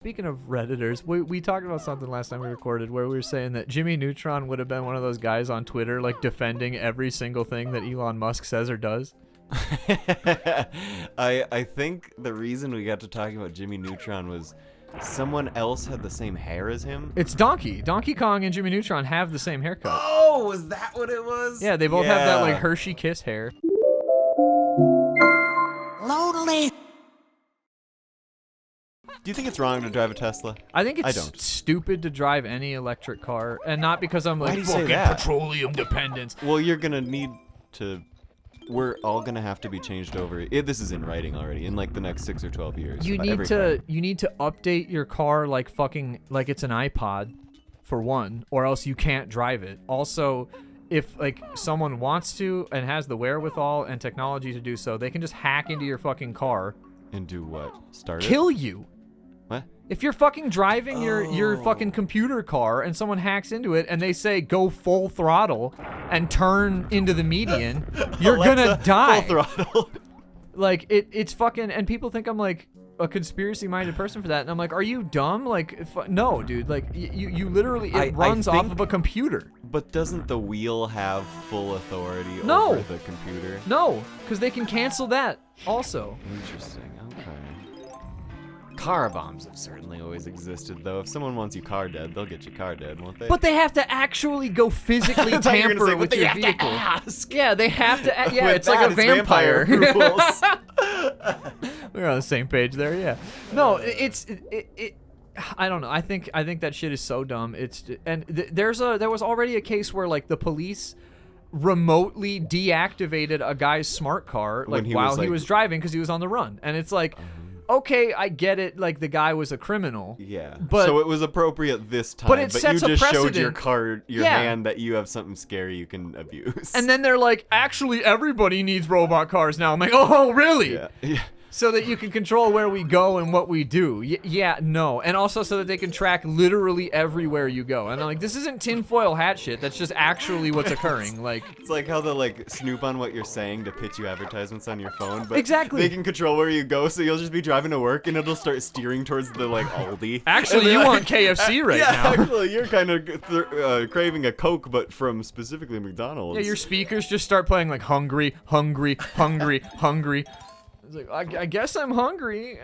Speaking of Redditors, we talked about something last time we recorded where we were saying that Jimmy Neutron would have been one of those guys on Twitter like defending every single thing that Elon Musk says or does. I think the reason we got to talking about Jimmy Neutron was someone else had the same hair as him. It's Donkey. Donkey Kong and Jimmy Neutron have the same haircut. Oh, was that what it was? Yeah, they both have that like Hershey Kiss hair. Lonely. Do you think it's wrong to drive a Tesla? I think it's don't. stupid to drive any electric car, and not because I'm Why like do you say fucking that? petroleum dependence. Well, you're gonna need to. We're all gonna have to be changed over. This is in writing already. In like the next 6 or 12 years. You need to update your car like it's an iPod, for one, or else you can't drive it. Also, if like someone wants to and has the wherewithal and technology to do so, they can just hack into your fucking car, And do what? Start it? kill you. What? If you're fucking driving your fucking computer car and someone hacks into it and they say go full throttle and turn into the median, you're gonna die. Full throttle. Like it's fucking, and people think I'm like a conspiracy-minded person for that, and I'm like, are you dumb? Like, no, dude. Like you literally it runs off think- of a computer. But doesn't the wheel have full authority No. over the computer? No, because they can cancel that also. Interesting. Okay. Car bombs have certainly always existed, though. If someone wants you car dead, they'll get you car dead, won't they? But they have to actually go physically I thought you were gonna tamper say, with but they your have to vehicle. ask. Yeah, they have to. Yeah, With it's like a that, vampire. rules. We're on the same page there. Yeah. No, it I don't know. I think that shit is so dumb. There was already a case where like the police remotely deactivated a guy's smart car like while he was driving because he was on the run, and it's like. Okay, I get it. Like the guy was a criminal. Yeah. But so it was appropriate this time. But it sets you a just showed your precedent. your Yeah. hand that you have something scary you can abuse. And then they're like, actually, everybody needs robot cars now. I'm like, oh, really? yeah. Yeah. So that you can control where we go and what we do. Yeah, no. And also so that they can track literally everywhere you go. And I'm like, this isn't tinfoil hat shit. That's just actually what's occurring. Like, It's like how they'll like snoop on what you're saying to pitch you advertisements on your phone, but Exactly. they can control where you go, so you'll just be driving to work and it'll start steering towards the like Aldi. actually, And you they're want KFC right yeah, now. actually, you're kind of craving a Coke, but from specifically McDonald's. Yeah, your speakers just start playing like hungry, hungry, hungry, hungry. It's like, I guess I'm hungry.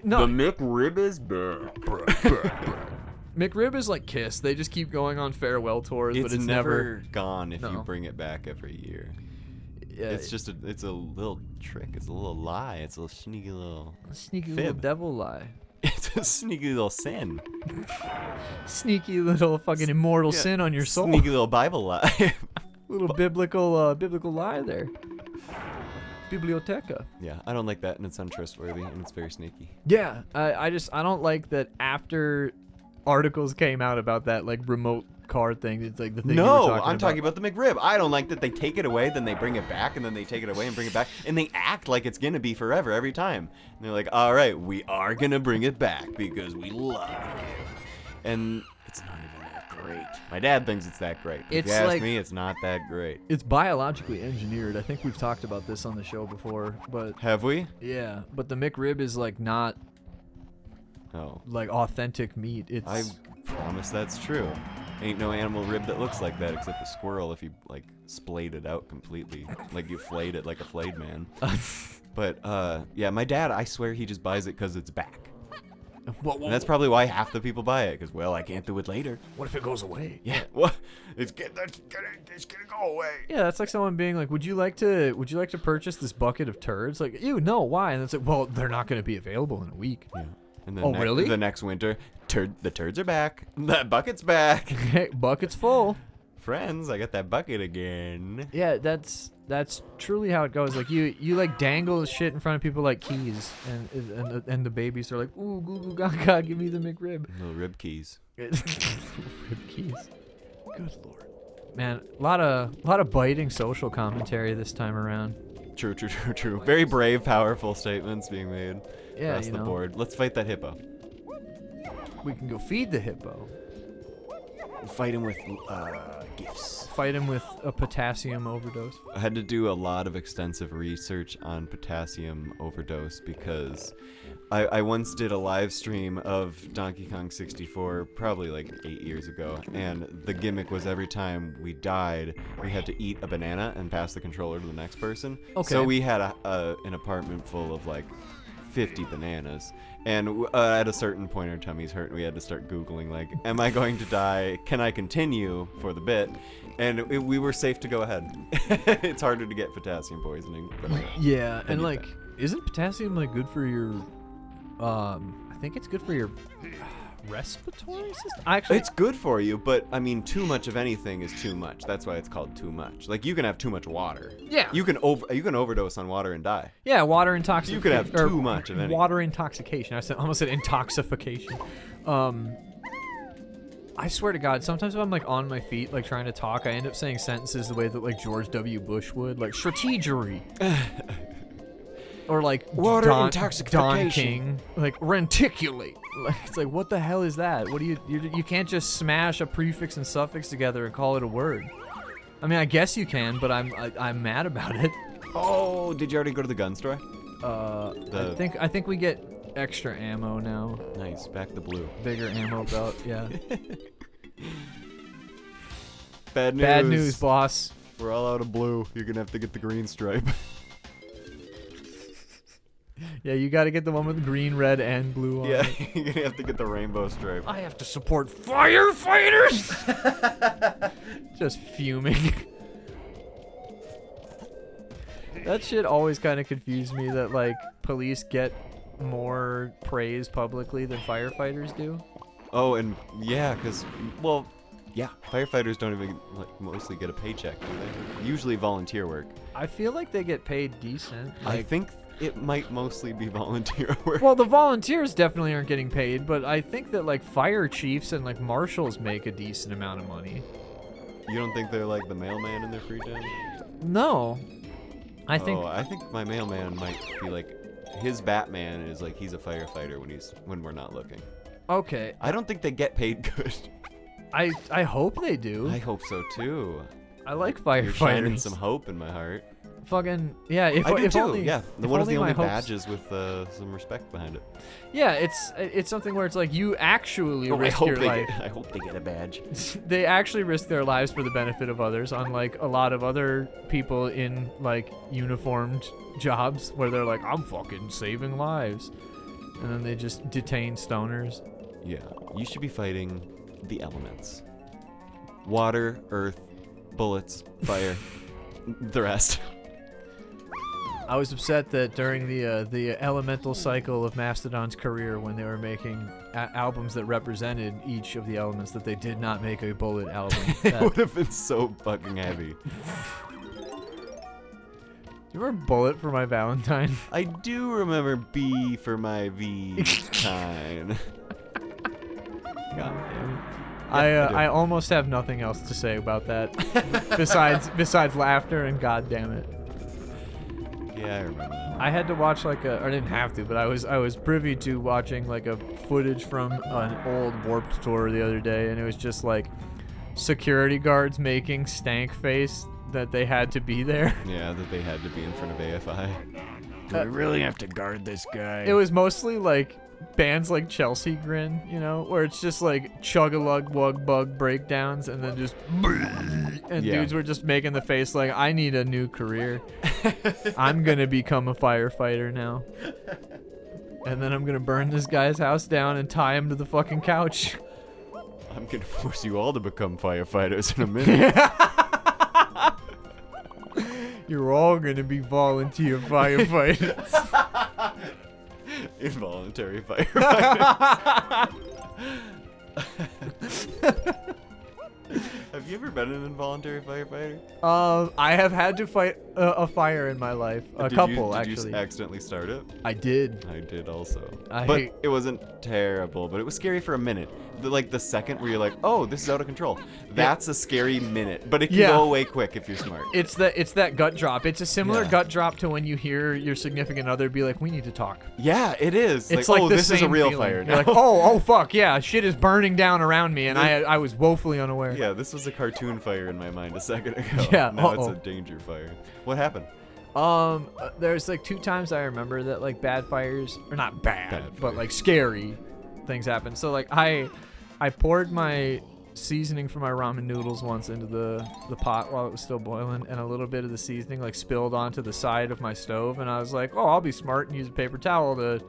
No. The McRib is bad. McRib is like Kiss. They just keep going on farewell tours, It's, but it's never gone if you No. bring it back every year. Yeah, It's just it's a little trick. It's a little lie. It's a little sneaky little. sneaky little fib. devil lie. It's a sneaky little sin. Sneaky little fucking immortal Yeah, sin on your soul. Sneaky little Bible lie. Little biblical lie there. Biblioteca. Yeah, I don't like that, and it's untrustworthy, and it's very sneaky. Yeah, I don't like that after articles came out about that like remote car thing. It's like the thing. No, I'm talking about the McRib. I don't like that they take it away, then they bring it back, and then they take it away and bring it back, and they act like it's gonna be forever every time. And they're like, all right, we are gonna bring it back because we love you. And it's not even that great. My dad thinks it's that great. If It's you ask like- me, it's not that great. It's biologically engineered. I think we've talked about this on the show before, but Have we? yeah, but the McRib is like not Oh. like authentic meat. It's I promise that's true. Ain't no animal rib that looks like that except a squirrel if you like splayed it out completely. Like you flayed it like a flayed man. But yeah, my dad, I swear he just buys it because it's back. And that's probably why half the people buy it, because, well, I can't do it later. what if it goes away? Yeah, what? It's gonna go away. Yeah, that's like someone being like, "Would you like to purchase this bucket of turds?" Like, ew, no, why? And it's like, well, they're not going to be available in a week. Yeah. And then Oh, really? The next winter, the turds are back. That bucket's back. Hey, bucket's full. Friends, I got that bucket again. Yeah, that's truly how it goes. Like you like dangle shit in front of people like keys, and the babies are like, ooh, goo goo gaga, give me the McRib. Little rib keys. Rib keys. Good lord, man, a lot of biting social commentary this time around. True. Very brave, powerful statements being made Yeah, across you the know. board. Let's fight that hippo. We can go feed the hippo. Fight him with gifts. Fight him with a potassium overdose. I had to do a lot of extensive research on potassium overdose because I once did a live stream of Donkey Kong 64 probably like 8 years ago, and the gimmick was every time we died, we had to eat a banana and pass the controller to the next person. Okay. So we had an apartment full of like 50 bananas, and at a certain point our tummies hurt and we had to start googling like, am I going to die, can I continue for the bit, and we were safe to go ahead. It's harder to get potassium poisoning, but Yeah, and you like, isn't potassium like good for your I think it's good for your respiratory system. Actually, it's good for you, but I mean, too much of anything is too much. That's why it's called too much. Like, you can have too much water. Yeah. You can overdose on water and die. yeah, water intoxication. You could have too much of anything. Water intoxication. Almost said intoxication. I swear to God, sometimes if I'm like on my feet, like trying to talk, I end up saying sentences the way that like George W. Bush would, like strategery. Or like Water Don intoxication. King, like renticulate. Like, it's like, what the hell is that? What do you can't just smash a prefix and suffix together and call it a word. I mean, I guess you can, but I'm mad about it. Oh, did you already go to the gun store? I think we get extra ammo now. Nice, back the blue. Bigger ammo belt, yeah. Bad news. Bad news, boss. We're all out of blue. You're gonna have to get the green stripe. Yeah, you got to get the one with green, red, and blue on Yeah, it. you're gonna have to get the rainbow stripe. I have to support firefighters. Just fuming. That shit always kind of confused me that like police get more praise publicly than firefighters do. Oh, and yeah, because, well, yeah, firefighters don't even like mostly get a paycheck, do they? Usually volunteer work. I feel like they get paid decent. I think it might mostly be volunteer work. Well, the volunteers definitely aren't getting paid, but I think that like fire chiefs and like marshals make a decent amount of money. You don't think they're like the mailman in their free time? No. I think I think my mailman might be like, his Batman is like he's a firefighter when we're not looking. okay. I don't think they get paid good. I hope they do. I hope so too. I like You're shining firefighters. some hope in my heart. Fucking yeah. If I do if too. only, Yeah, if one of the my only hopes- badges with some respect behind it. Yeah, it's something where it's like you actually risk your life. I hope they get a badge. They actually risk their lives for the benefit of others, unlike a lot of other people in like uniformed jobs where they're like, I'm fucking saving lives, and then they just detain stoners. Yeah, you should be fighting the elements: water, earth, bullets, fire, the rest. I was upset that during the elemental cycle of Mastodon's career, when they were making albums that represented each of the elements, that they did not make a bullet album. It would have been so fucking heavy. Do you remember Bullet for My Valentine? I do remember B for my V-tine. God damn it. I do. I almost have nothing else to say about that besides laughter and god damn it. Yeah, I remember that. I had to watch like or I didn't have to, but I was privy to watching like a footage from an old Warped tour the other day, and it was just like security guards making stank face that they had to be there. Yeah, that they had to be in front of AFI. Do we really have to guard this guy? It was mostly like bands like Chelsea Grin, you know, where it's just like chug-a-lug wug bug breakdowns and then just and Yeah. dudes were just making the face like, I need a new career. I'm gonna become a firefighter now. And then I'm gonna burn this guy's house down and tie him to the fucking couch. I'm gonna force you all to become firefighters in a minute. You're all gonna be volunteer firefighters. Involuntary firefighters. I Have you ever been an involuntary firefighter? I have had to fight a fire in my life. A couple, Did actually. you accidentally start it? I did. I did also. I But hate- it wasn't terrible, but it was scary for a minute. The second where you're like, oh, this is out of control. That's a scary minute. But it can Yeah. go away quick if you're smart. It's that gut drop. It's a similar Yeah. gut drop to when you hear your significant other be like, "We need to talk." Yeah, it is. It's like oh, the this is a same real feeling. fire You're now. like, oh fuck, yeah, shit is burning down around me, and I was woefully unaware. Yeah, this was a cartoon fire in my mind a second ago. Yeah, Now it's uh-oh. a danger fire. What happened? There's like 2 times I remember that like bad fires, or not bad, Bad but fires. like scary things happen. So like I poured my seasoning for my ramen noodles once into the pot while it was still boiling, and a little bit of the seasoning like spilled onto the side of my stove, and I was like, oh, I'll be smart and use a paper towel to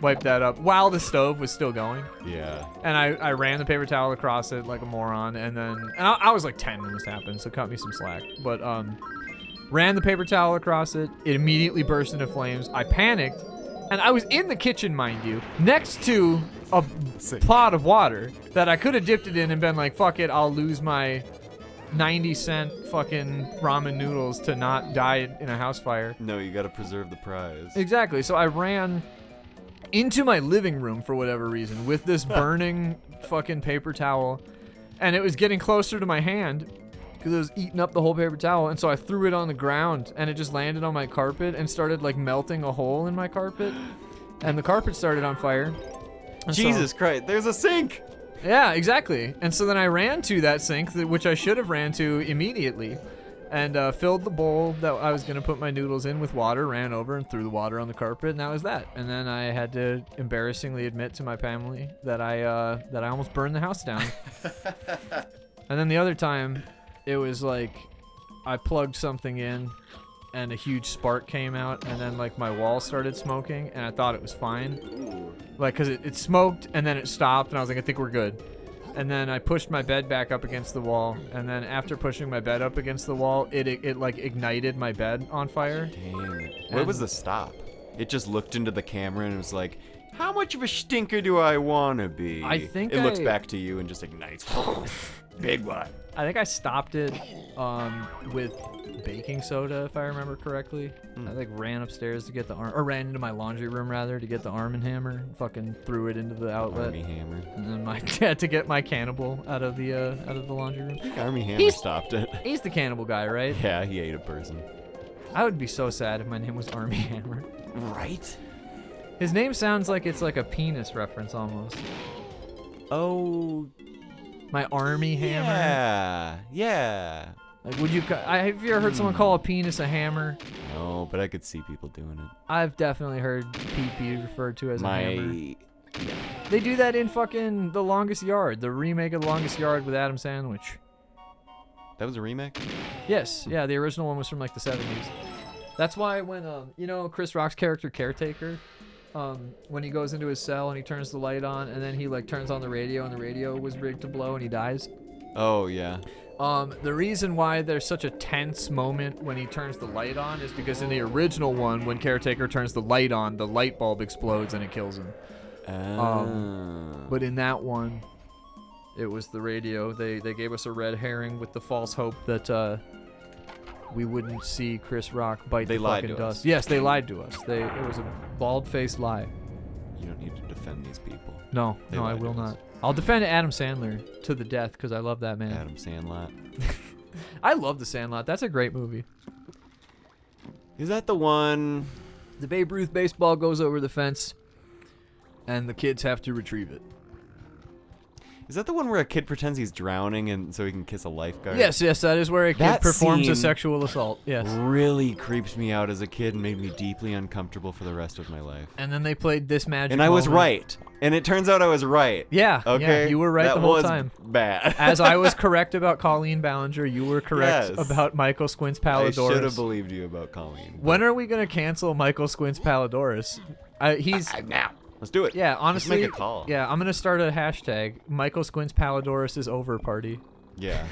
wipe that up while the stove was still going. Yeah. And I ran the paper towel across it like a moron, and I was like 10 when this happened, so cut me some slack. But ran the paper towel across it. It immediately burst into flames. I panicked, and I was in the kitchen, mind you, next to a pot of water that I could have dipped it in and been like, fuck it, I'll lose my 90-cent fucking ramen noodles to not die in a house fire. No, you gotta preserve the prize. Exactly. So I ran into my living room for whatever reason with this burning fucking paper towel, and it was getting closer to my hand because it was eating up the whole paper towel, and so I threw it on the ground, and it just landed on my carpet and started like melting a hole in my carpet, and the carpet started on fire. And so- Jesus Christ, there's a sink! yeah, exactly. And so then I ran to that sink, which I should have ran to immediately, and filled the bowl that I was going to put my noodles in with water, ran over and threw the water on the carpet, and that was that. And then I had to embarrassingly admit to my family that I almost burned the house down. And then the other time, it was like I plugged something in, and a huge spark came out, and then like my wall started smoking, and I thought it was fine. Like, because it smoked, and then it stopped, and I was like, I think we're good. And then I pushed my bed back up against the wall, and then after pushing my bed up against the wall, it like ignited my bed on fire. Dang. What was the stop? It just looked into the camera and was like, how much of a stinker do I want to be? I think it looks I- back to you and just ignites. Big one. I think I stopped it with baking soda, if I remember correctly. I like ran upstairs to get the arm, or ran into my laundry room rather to get the Arm & Hammer. Fucking threw it into the outlet, Army Hammer. and then my had to get my cannibal out of the laundry room. Army Hammer He's- stopped it. He's the cannibal guy, right? Yeah, he ate a person. I would be so sad if my name was Army Hammer. Right? His name sounds like it's like a penis reference almost. Oh, My Army Hammer. yeah. Yeah. Like, would you? Have you ever heard someone call a penis a hammer? No, but I could see people doing it. I've definitely heard PP referred to as a hammer. My. They do that in fucking The Longest Yard, the remake of The Longest Yard with Adam Sandwich. That was a remake? Yes, yeah, the original one was from like the 70s. That's why when Chris Rock's character Caretaker, when he goes into his cell and he turns the light on, and then he like turns on the radio, and the radio was rigged to blow and he dies. Oh, yeah. The reason why there's such a tense moment when he turns the light on is because in the original one, when Caretaker turns the light on, the light bulb explodes and it kills him. But in that one, it was the radio. They gave us a red herring with the false hope that we wouldn't see Chris Rock bite They the lied fucking to us. dust. Yes, they lied to us. It was a bald-faced lie. You don't need to defend these people. No, They no, I lied to will us. not. I'll defend Adam Sandler to the death because I love that man. Adam Sandlot. I love The Sandlot. That's a great movie. Is that the one? The Babe Ruth baseball goes over the fence, and the kids have to retrieve it. Is that the one where a kid pretends he's drowning and so he can kiss a lifeguard? Yes, that is where a kid That performs a scene- sexual assault. Yes. Really creeps me out as a kid and made me deeply uncomfortable for the rest of my life. And then they played This Magic And I was Moment. right. And it turns out I was right. Yeah, Okay. yeah, you were right that the whole was time. Bad. As I was correct about Colleen Ballinger, you were correct Yes. about Michael Squints I should have Palladorus. believed you about Colleen. When are we gonna cancel Michael Squints Palladorus? He's Now. Let's do it. yeah, Let's honestly. make a call. Yeah, I'm gonna start a hashtag. Michael Squints Palladorus is over party. Yeah.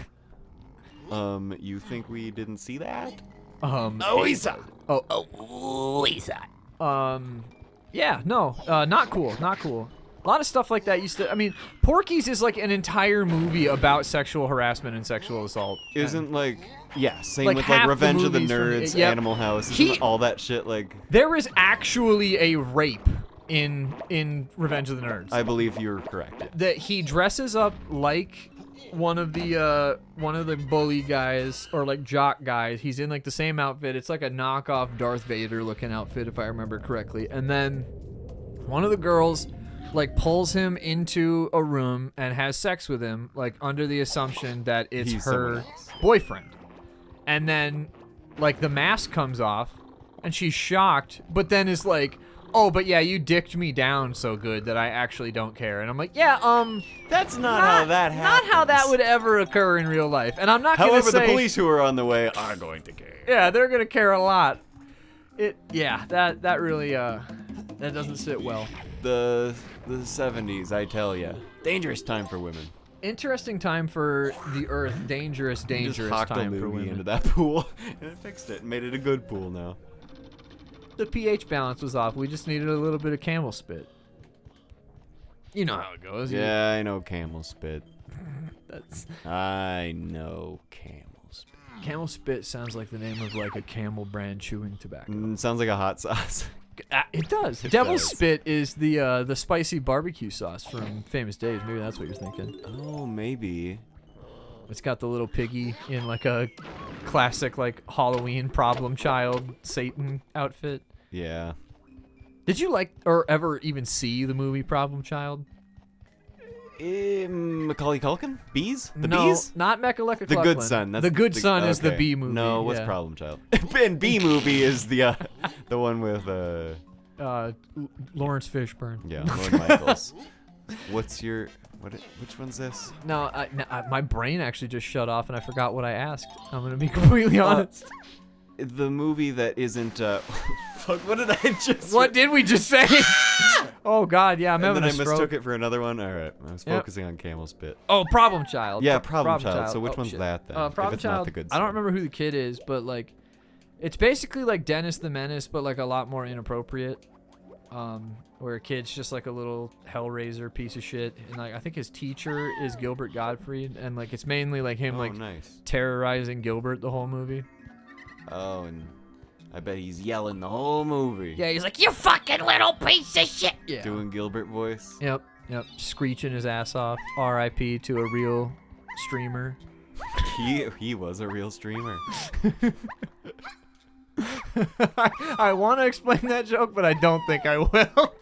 You think we didn't see that? Lisa. Yeah, no, not cool, not cool. A lot of stuff like that used to. I mean, Porky's is like an entire movie about sexual harassment and sexual assault. Isn't like same Like with half like the Revenge of the movies from- Nerds, yep. Animal House, He- isn't all that shit like. There is actually a rape in Revenge of the Nerds. I believe you're correct. Yeah. That he dresses up like one of the bully guys or like jock guys. He's in like the same outfit. It's like a knockoff Darth Vader looking outfit if I remember correctly. And then one of the girls like pulls him into a room and has sex with him like under the assumption that it's He's someone her else. boyfriend. And then like the mask comes off and she's shocked, but then is like, "Oh, but yeah, you dicked me down so good that I actually don't care." And I'm like, "Yeah, That's not how that happens. not how that would ever occur in real life." And I'm not gonna However, say, the police who are on the way are going to care. yeah, they're gonna care a lot. That really that doesn't sit well. The 70s, I tell ya, dangerous time for women. Interesting time for the Earth. Dangerous Just hocked a time for loogie women. into that pool, and it fixed it and made it a good pool now. The pH balance was off. We just needed a little bit of camel spit. You know how it goes. Yeah, I know camel spit. That's I know camel spit. camel spit sounds like the name of like a Camel brand chewing tobacco. Sounds like a hot sauce. It does. Devil's does. spit is the spicy barbecue sauce from Famous Days. Maybe that's what you're thinking. Oh, maybe. It's got the little piggy in like a classic like Halloween problem child Satan outfit. Yeah. Did you like or ever even see the movie Problem Child? Macaulay Culkin? Bees? The No, bees? not Mechaleka The Good Son. That's the Good Son is the okay. B movie. No, what's yeah. Problem Child? And B movie is the one with Lawrence Fishburne. yeah, Lord Michaels. What's your which one's this? No, my brain actually just shut off and I forgot what I asked. I'm gonna be completely honest. The movie that isn't fuck, what did I just What did we just say? Oh God, yeah, I'm and having then a I stroke. mistook it for another one. All right, I was Yep. focusing on Camel Spit. Oh, Problem Child. Yeah, Problem Child. So which Oh, one's shit. that then? Problem if it's Child. not the Good I don't Son? remember who the kid is, but like, it's basically like Dennis the Menace, but like a lot more inappropriate. Where a kid's just like a little Hellraiser piece of shit, and like I think his teacher is Gilbert Gottfried, and like it's mainly like him Oh, like nice. terrorizing Gilbert the whole movie. Oh, and I bet he's yelling the whole movie. Yeah, he's like, "You fucking little piece of shit." Yeah. Doing Gilbert voice. Yep. Screeching his ass off. R.I.P. to a real streamer. He was a real streamer. I want to explain that joke, but I don't think I will.